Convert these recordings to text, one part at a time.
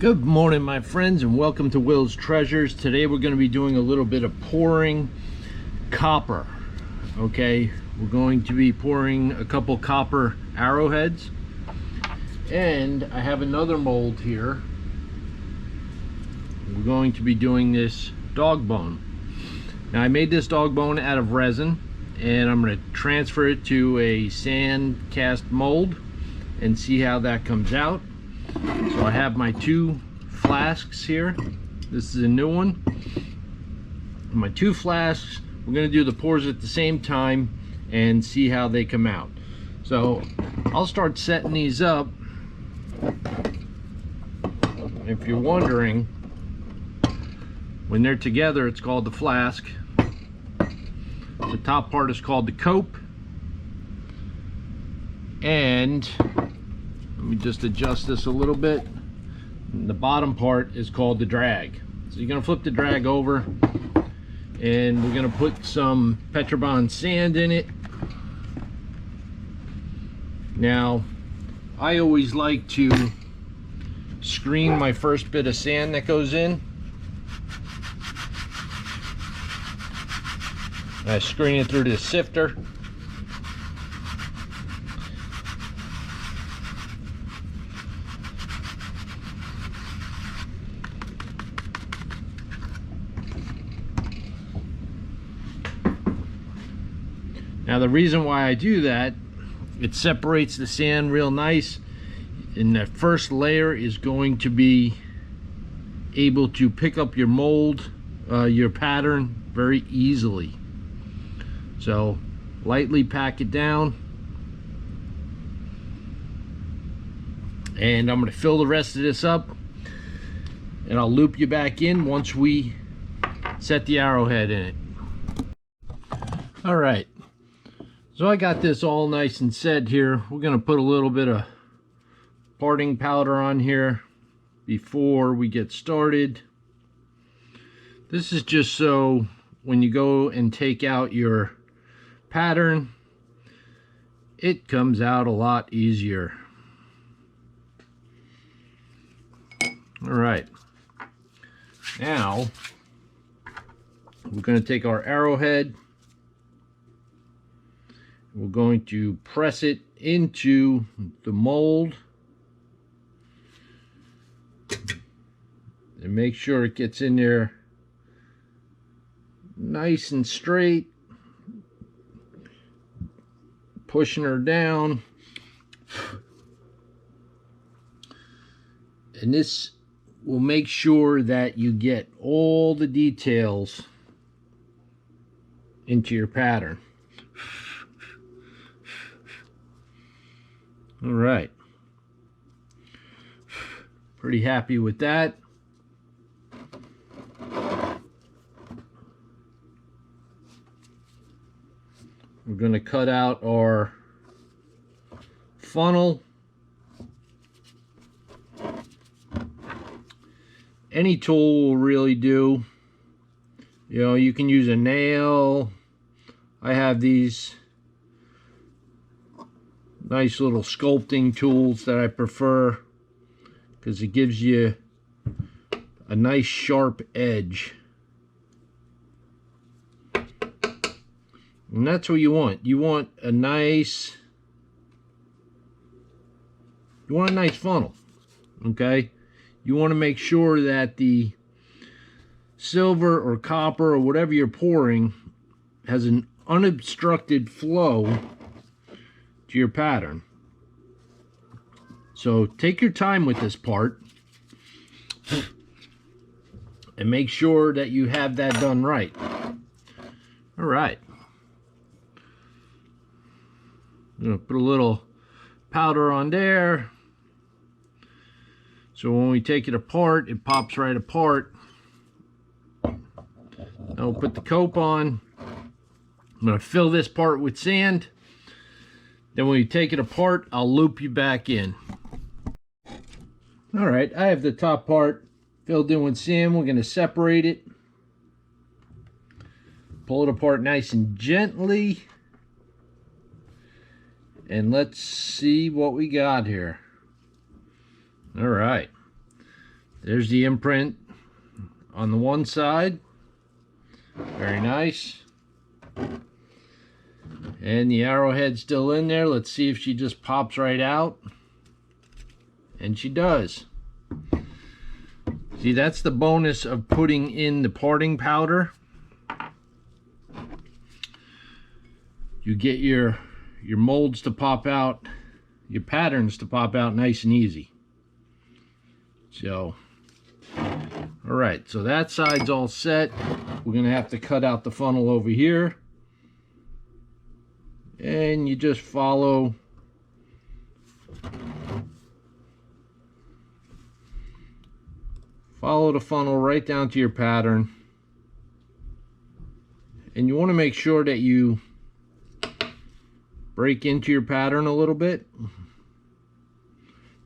Good morning, my friends, and welcome to Will's Treasures. Today we're going to be doing a little bit of pouring copper. Okay, we're going to be pouring a couple copper arrowheads, and I have another mold here. We're going to be doing this dog bone. Now I made this dog bone out of resin, and I'm going to transfer it to a sand cast mold and see how that comes out. So I have my two flasks here. This is a new one. My two flasks, we're going to do the pours at the same time and see how they come out. So I'll start setting these up. If you're wondering, when they're together it's called the flask. The top part is called the cope, and let me just adjust this a little bit. And the bottom part is called the drag. So you're going to flip the drag over, and we're going to put some Petrobond sand in it. Now I always like to screen my first bit of sand that goes in. I screen it through the sifter. Now the reason why I do that, it separates the sand real nice, and that first layer is going to be able to pick up your mold, your pattern very easily. So lightly pack it down, and I'm going to fill the rest of this up, and I'll loop you back in once we set the arrowhead in it. All right, so I got this all nice and set here. We're going to put a little bit of parting powder on here before we get started. This is just so when you go and take out your pattern, it comes out a lot easier. All right, now we're going to take our arrowhead. We're going to press it into the mold and make sure it gets in there nice and straight, pushing her down. And this will make sure that you get all the details into your pattern. All right, pretty happy with that. We're going to cut out our funnel. Any tool will really do. You know, you can use a nail. I have these nice little sculpting tools that I prefer because it gives you a nice sharp edge. And that's what you want. You want a nice funnel, okay? You want to make sure that the silver or copper or whatever you're pouring has an unobstructed flow to your pattern. So take your time with this part and make sure that you have that done right. All right. I'm going to put a little powder on there, so when we take it apart, it pops right apart. Now we'll put the cope on. I'm going to fill this part with sand. Then when you take it apart, I'll loop you back in. All right, I have the top part filled in with sand. We're going to separate it. Pull it apart nice and gently. And let's see what we got here. All right. There's the imprint on the one side. Very nice. And the arrowhead's still in there. Let's see if she just pops right out. And she does. See, that's the bonus of putting in the parting powder. You get your molds to pop out, your patterns to pop out nice and easy. So, all right, so that side's all set. We're gonna have to cut out the funnel over here. And you just follow the funnel right down to your pattern. And you want to make sure that you break into your pattern a little bit.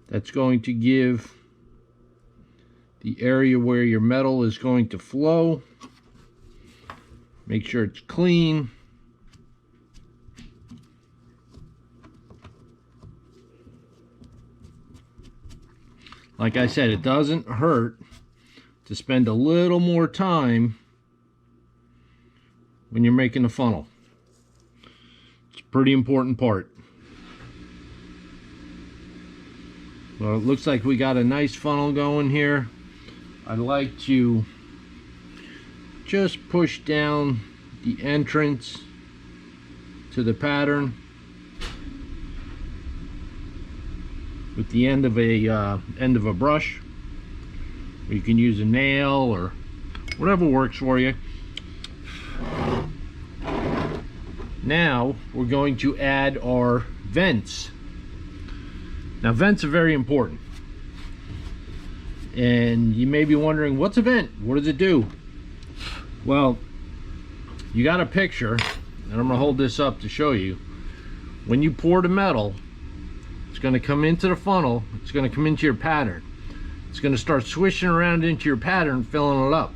That's going to give the area where your metal is going to flow. Make sure it's clean. Like I said, it doesn't hurt to spend a little more time when you're making a funnel. It's a pretty important part. Well, it looks like we got a nice funnel going here. I'd like to just push down the entrance to the pattern with the end of a brush. Or you can use a nail or whatever works for you. Now we're going to add our vents. Now vents are very important. And you may be wondering, what's a vent? What does it do? Well, you got a picture, and I'm gonna hold this up to show you. When you pour the metal, it's going to come into the funnel, it's going to come into your pattern. It's going to start swishing around into your pattern, filling it up.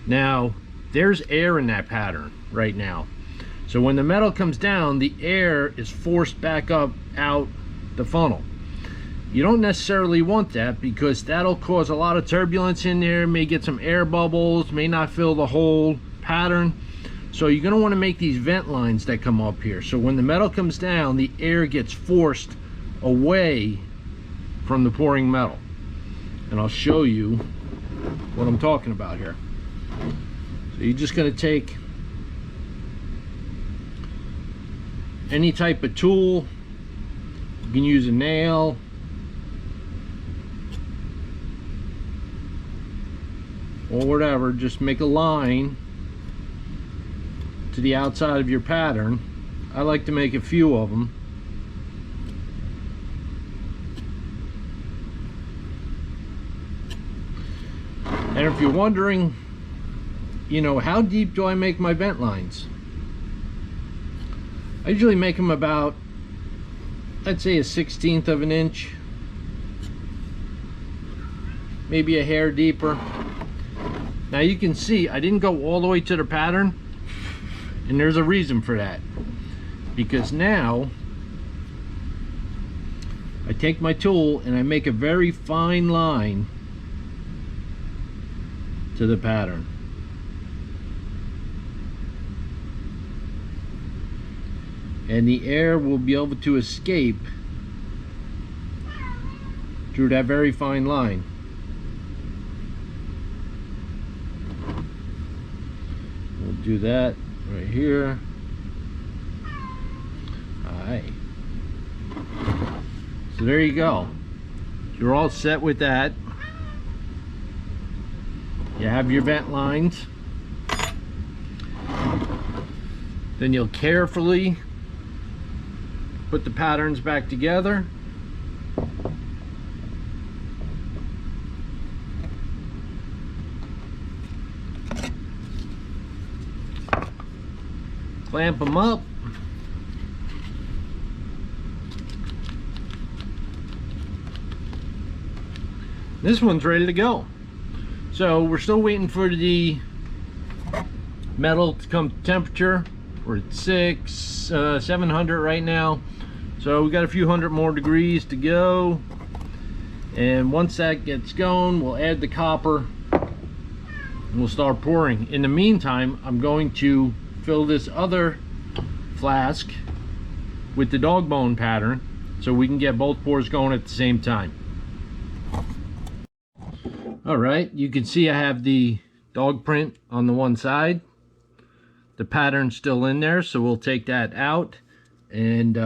Now, there's air in that pattern right now. So when the metal comes down, the air is forced back up out the funnel. You don't necessarily want that because that'll cause a lot of turbulence in there, may get some air bubbles, may not fill the whole pattern. So you're going to want to make these vent lines that come up here. So when the metal comes down, the air gets forced away from the pouring metal. And I'll show you what I'm talking about here. So you're just going to take any type of tool. You can use a nail. Or whatever, just make a line to the outside of your pattern. I like to make a few of them. And if you're wondering, you know, how deep do I make my vent lines? I usually make them about, I'd say, 1/16 of an inch, maybe a hair deeper. Now you can see I didn't go all the way to the pattern. And there's a reason for that, because now I take my tool and I make a very fine line to the pattern. And the air will be able to escape through that very fine line. We'll do that right here. Alright. So there you go. You're all set with that. You have your vent lines. Then you'll carefully put the patterns back together. Clamp them up. This one's ready to go. So we're still waiting for the metal to come to temperature. We're at 700 right now. So we got a few hundred more degrees to go. And once that gets going, we'll add the copper and we'll start pouring. In the meantime, I'm going to fill this other flask with the dog bone pattern so we can get both pours going at the same time. All right, you can see I have the dog print on the one side. The pattern's still in there, so we'll take that out. And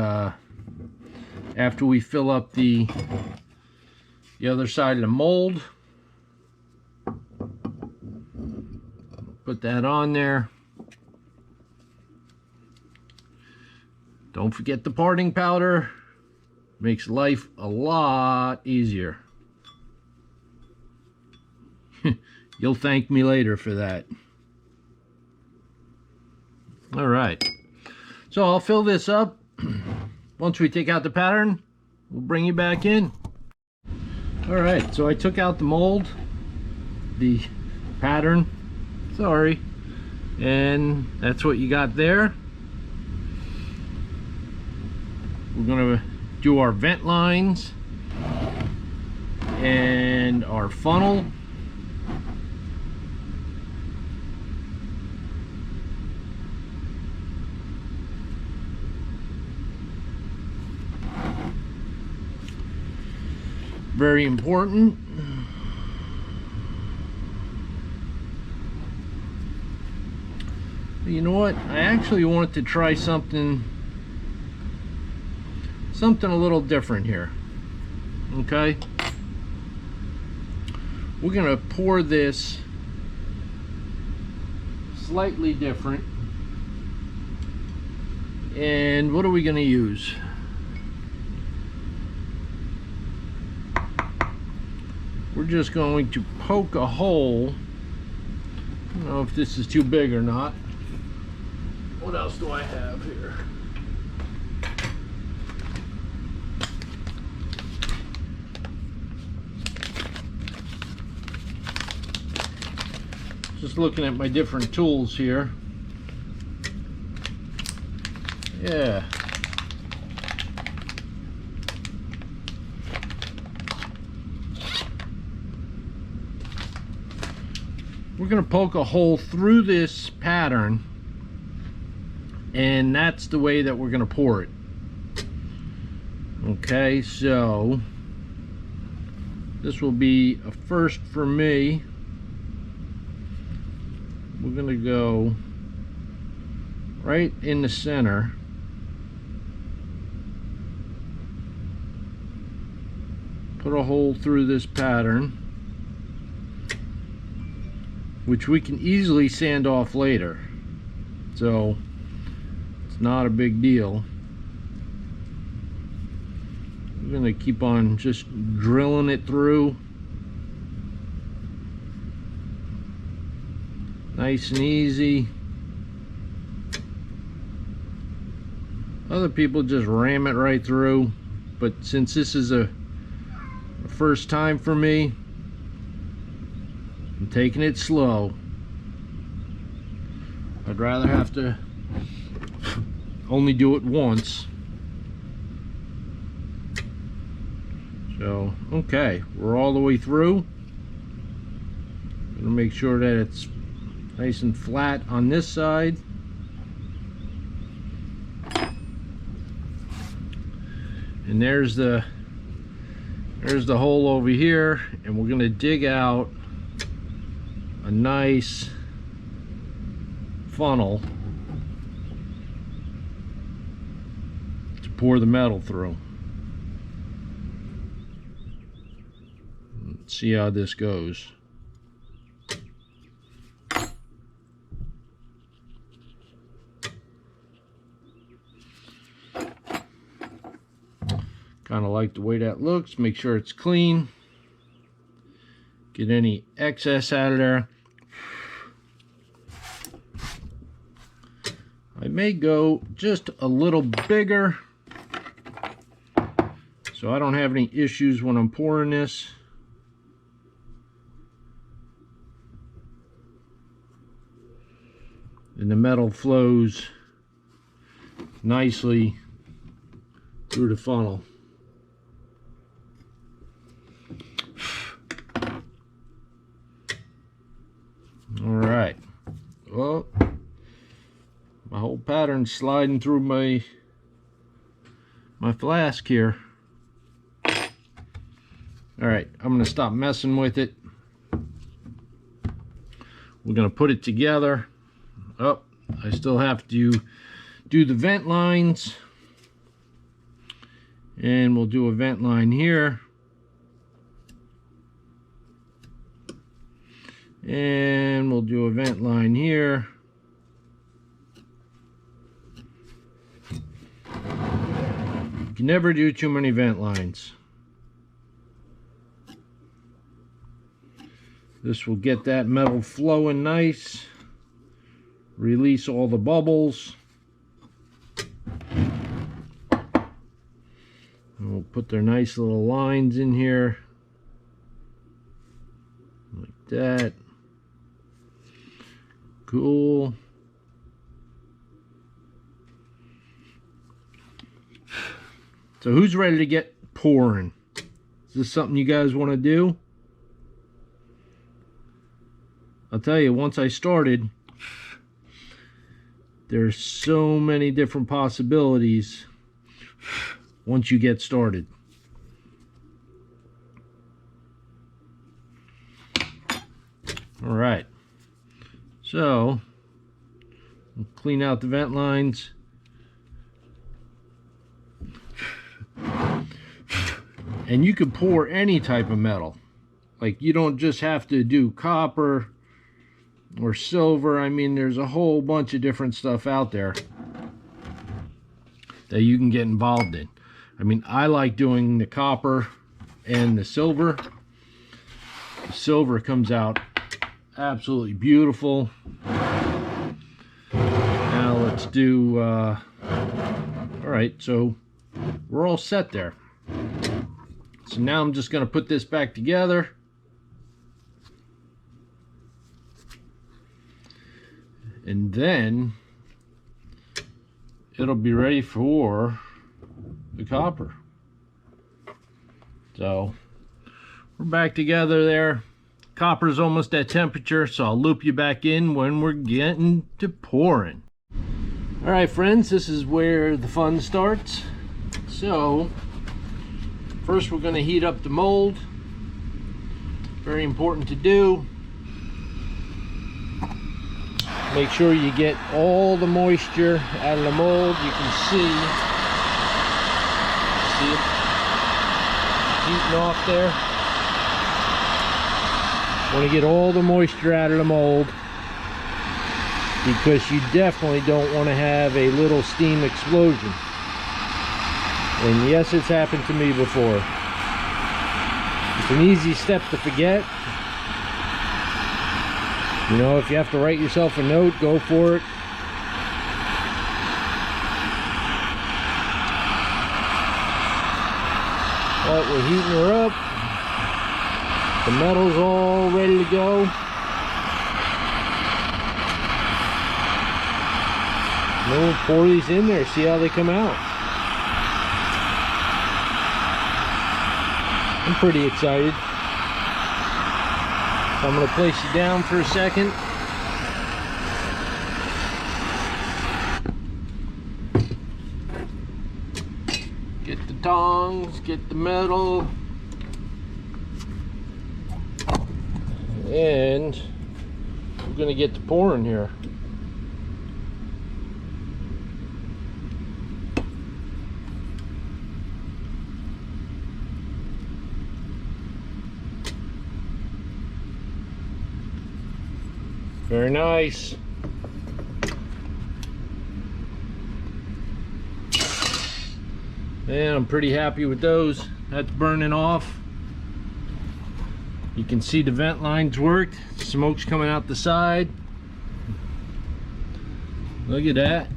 after we fill up the other side of the mold, put that on there. Don't forget the parting powder. Makes life a lot easier. You'll thank me later for that. All right, so I'll fill this up. Once we take out the pattern, we'll bring you back in. All right, so I took out the mold, the pattern, sorry, and that's what you got there. We're gonna do our vent lines and our funnel. Very important. You know what? I actually wanted to try something a little different here. Okay? We're gonna pour this slightly different. And what are we gonna use? We're just going to poke a hole. I don't know if this is too big or not. What else do I have here? Just looking at my different tools here. Yeah. We're going to poke a hole through this pattern, and that's the way that we're going to pour it. Okay, so this will be a first for me. We're going to go right in the center. Put a hole through this pattern, which we can easily sand off later, so it's not a big deal. We're gonna keep on just drilling it through, nice and easy. Other people just ram it right through, but since this is a first time for me, I'm taking it slow. I'd rather have to only do it once. So, okay, we're all the way through. Gonna make sure that it's nice and flat on this side. And there's the hole over here, and we're gonna dig out a nice funnel to pour the metal through. Let's see how this goes. Kind of like the way that looks. Make sure it's clean. Get any excess out of there. I may go just a little bigger so I don't have any issues when I'm pouring this. And the metal flows nicely through the funnel. orange sliding through my flask here. Alright, I'm going to stop messing with it. We're going to put it together. Oh, I still have to do the vent lines. And we'll do a vent line here. And we'll do a vent line here. You can never do too many vent lines. This will get that metal flowing nice. Release all the bubbles. And we'll put their nice little lines in here. Like that. Cool. So who's ready to get pouring? Is this something you guys want to do? I'll tell you, once I started, there's so many different possibilities once you get started. All right. So, we'll clean out the vent lines. And you can pour any type of metal. Like, you don't just have to do copper or silver. I mean, there's a whole bunch of different stuff out there that you can get involved in. I mean, I like doing the copper and the silver. The silver comes out absolutely beautiful. Now let's do all right, so we're all set there. So now I'm just going to put this back together. And then it'll be ready for the copper. So we're back together there. Copper's almost at temperature, so I'll loop you back in when we're getting to pouring. All right, friends, this is where the fun starts. So first we're going to heat up the mold. Very important to do. Make sure you get all the moisture out of the mold. You can see it heating off there. Want to get all the moisture out of the mold, because you definitely don't want to have a little steam explosion. And yes, it's happened to me before. It's an easy step to forget. You know, if you have to write yourself a note, go for it. But we're heating her up. The metal's all ready to go. Then we'll pour these in there, see how they come out. I'm pretty excited. So I'm going to place you down for a second. Get the tongs, get the metal. And we're going to get to pouring here. Very nice. And I'm pretty happy with those. That's burning off. You can see the vent lines worked. Smoke's coming out the side. Look at that.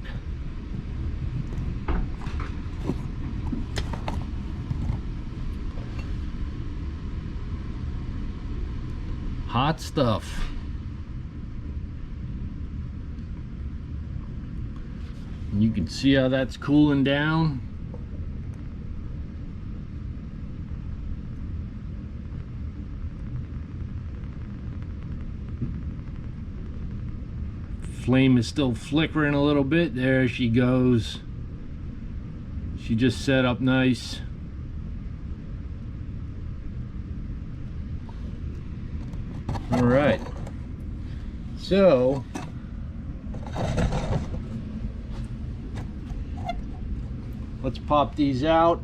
Hot stuff. And you can see how that's cooling down. flame is still flickering a little bit. There she goes. She just set up nice. All right, so let's pop these out.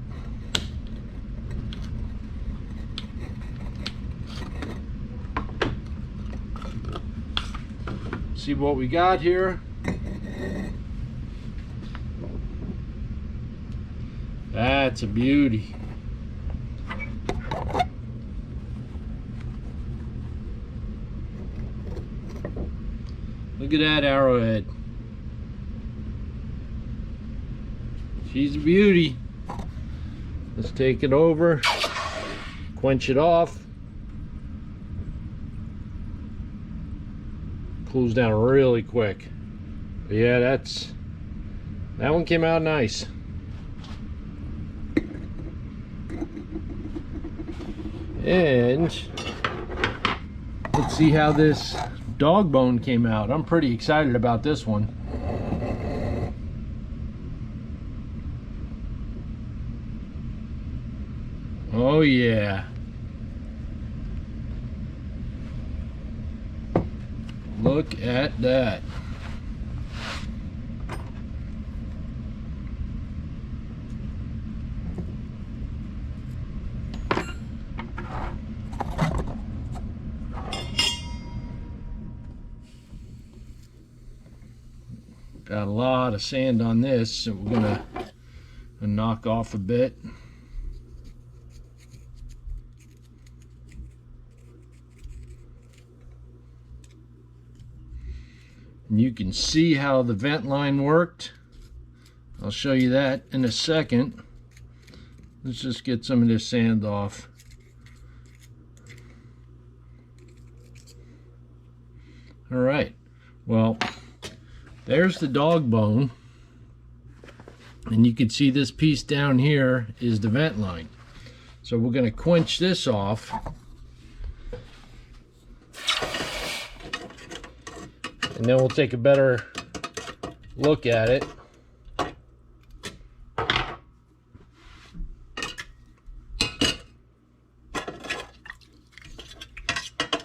See what we got here. That's a beauty. Look at that arrowhead. She's a beauty. Let's take it over, quench it off. Cools down really quick. But yeah, that one came out nice. And let's see how this dog bone came out. I'm pretty excited about this one. Oh yeah. Look at that. Got a lot of sand on this, so we're gonna knock off a bit. And you can see how the vent line worked. I'll show you that in a second. Let's just get some of this sand off. All right, well, there's the dog bone, and you can see this piece down here is the vent line. So we're going to quench this off, and then we'll take a better look at it.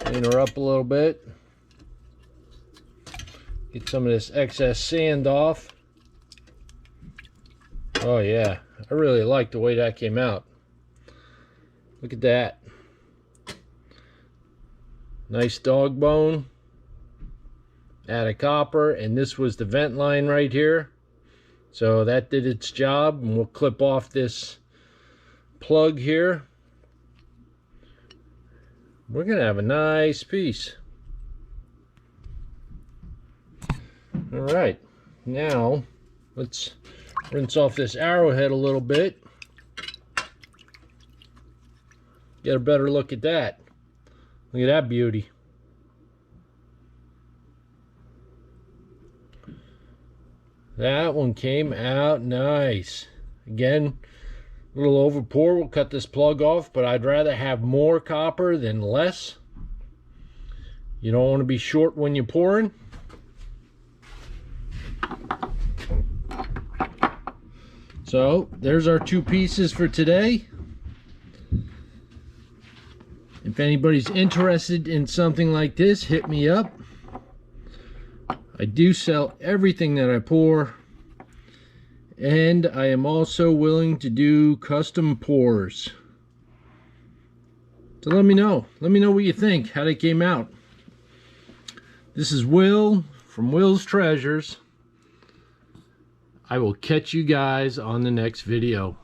Clean her up a little bit. Get some of this excess sand off. Oh yeah, I really like the way that came out. Look at that. Nice dog bone. Add a copper, and this was the vent line right here. So that did its job, and we'll clip off this plug here. We're gonna have a nice piece. All right, now let's rinse off this arrowhead a little bit. Get a better look at that. Look at that beauty. That one came out nice. Again, a little over pour. We'll cut this plug off, but I'd rather have more copper than less. You don't want to be short when you're pouring. So there's our two pieces for today. If anybody's interested in something like this, hit me up. I do sell everything that I pour, and I am also willing to do custom pours. So let me know what you think, how they came out. This is Will from Will's Treasures. I will catch you guys on the next video.